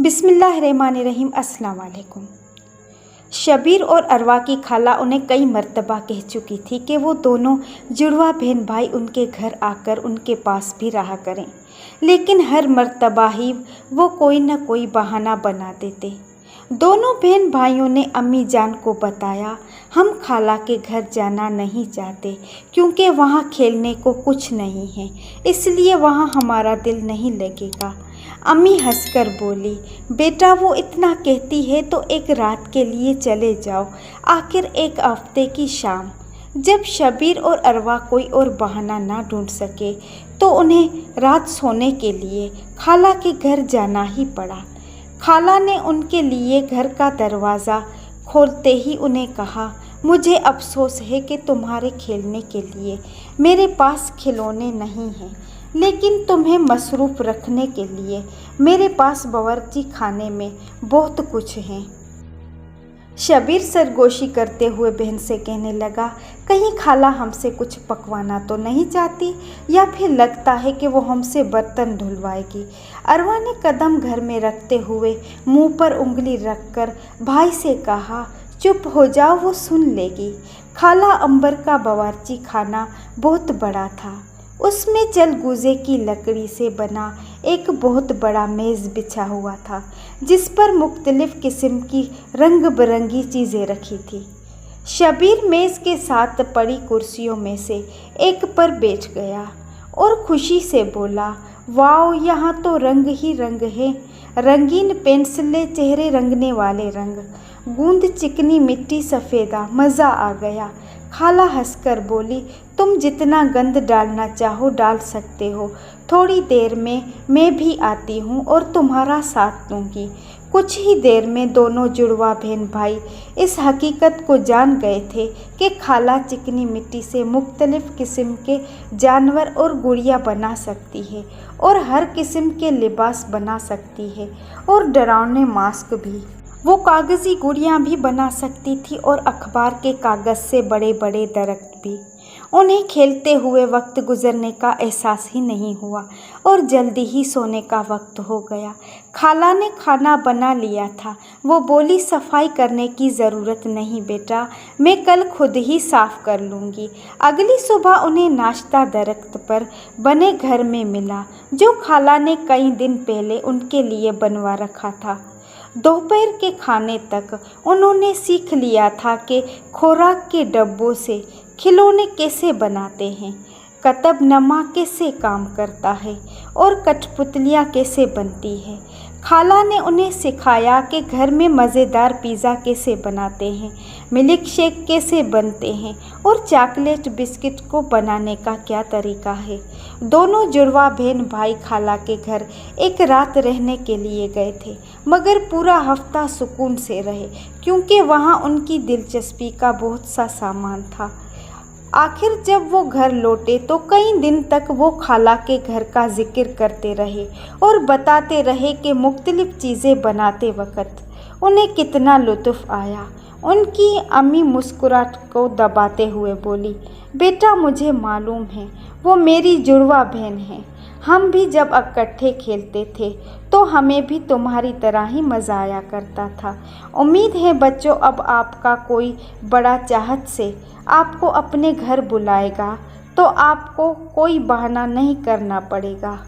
बिस्मिल्लाहिर्रहमानिर्रहीम। अस्सलाम वालेकुम। शबीर और अरवा की खाला उन्हें कई मर्तबा कह चुकी थी कि वो दोनों जुड़वा बहन भाई उनके घर आकर उनके पास भी रहा करें, लेकिन हर मर्तबा ही वो कोई न कोई बहाना बना देते। दोनों बहन भाइयों ने अम्मी जान को बताया, हम खाला के घर जाना नहीं चाहते क्योंकि वहाँ खेलने को कुछ नहीं है, इसलिए वहाँ हमारा दिल नहीं लगेगा। अम्मी हंसकर बोली, बेटा वो इतना कहती है तो एक रात के लिए चले जाओ, आखिर एक हफ्ते की शाम। जब शबीर और अरवा कोई और बहाना ना ढूंढ सके तो उन्हें रात सोने के लिए खाला के घर जाना ही पड़ा। खाला ने उनके लिए घर का दरवाज़ा खोलते ही उन्हें कहा, मुझे अफसोस है कि तुम्हारे खेलने के लिए मेरे पास खिलौने नहीं हैं, लेकिन तुम्हें मसरूफ़ रखने के लिए मेरे पास बावर्ची खाने में बहुत कुछ है। शबीर सरगोशी करते हुए बहन से कहने लगा, कहीं खाला हमसे कुछ पकवाना तो नहीं चाहती, या फिर लगता है कि वो हमसे बर्तन धुलवाएगी। अरवा ने कदम घर में रखते हुए मुंह पर उंगली रखकर भाई से कहा, चुप हो जाओ, वो सुन लेगी। खाला अंबर का बावर्ची खाना बहुत बड़ा था, उसमें चलगूजे की लकड़ी से बना एक बहुत बड़ा मेज़ बिछा हुआ था, जिस पर मुख्तलिफ़ किस्म की रंग बिरंगी चीज़ें रखी थी। शबीर मेज़ के साथ पड़ी कुर्सियों में से एक पर बैठ गया और खुशी से बोला, वाओ, यहाँ तो रंग ही रंग है। रंगीन पेंसिलें, चेहरे रंगने वाले रंग, गूंद चिकनी मिट्टी सफ़ेदा, मज़ा आ गया। खाला हंसकर बोली, तुम जितना गंद डालना चाहो डाल सकते हो, थोड़ी देर में मैं भी आती हूँ और तुम्हारा साथ दूँगी। कुछ ही देर में दोनों जुड़वा बहन भाई इस हकीकत को जान गए थे कि खाला चिकनी मिट्टी से मुख्तलिफ़ किस्म के जानवर और गुड़िया बना सकती है और हर किस्म के लिबास बना सकती है और डरावने मास्क भी। वो कागज़ी गुड़ियाँ भी बना सकती थी और अखबार के कागज़ से बड़े बड़े दरख्त भी। उन्हें खेलते हुए वक्त गुजरने का एहसास ही नहीं हुआ और जल्दी ही सोने का वक्त हो गया। खाला ने खाना बना लिया था। वो बोली, सफाई करने की ज़रूरत नहीं बेटा, मैं कल खुद ही साफ़ कर लूँगी। अगली सुबह उन्हें नाश्ता दरख्त पर बने घर में मिला, जो खाला ने कई दिन पहले उनके लिए बनवा रखा था। दोपहर के खाने तक उन्होंने सीख लिया था कि खुराक के डब्बों से खिलौने कैसे बनाते हैं, कतबनमा कैसे काम करता है और कठपुतलियाँ कैसे बनती है। खाला ने उन्हें सिखाया कि घर में मज़ेदार पिज़्ज़ा कैसे बनाते हैं, मिल्क शेक कैसे बनते हैं और चॉकलेट बिस्किट को बनाने का क्या तरीका है। दोनों जुड़वा बहन भाई खाला के घर एक रात रहने के लिए गए थे, मगर पूरा हफ्ता सुकून से रहे क्योंकि वहाँ उनकी दिलचस्पी का बहुत सा सामान था। आखिर जब वो घर लौटे तो कई दिन तक वो खाला के घर का जिक्र करते रहे और बताते रहे कि मुख्तलिफ़ चीज़ें बनाते वक़्त उन्हें कितना लुत्फ़ आया। उनकी अम्मी मुस्कुराहट को दबाते हुए बोली, बेटा मुझे मालूम है, वो मेरी जुड़वा बहन है। हम भी जब इकट्ठे खेलते थे तो हमें भी तुम्हारी तरह ही मज़ा आया करता था। उम्मीद है बच्चों, अब आपका कोई बड़ा चाहत से आपको अपने घर बुलाएगा तो आपको कोई बहाना नहीं करना पड़ेगा।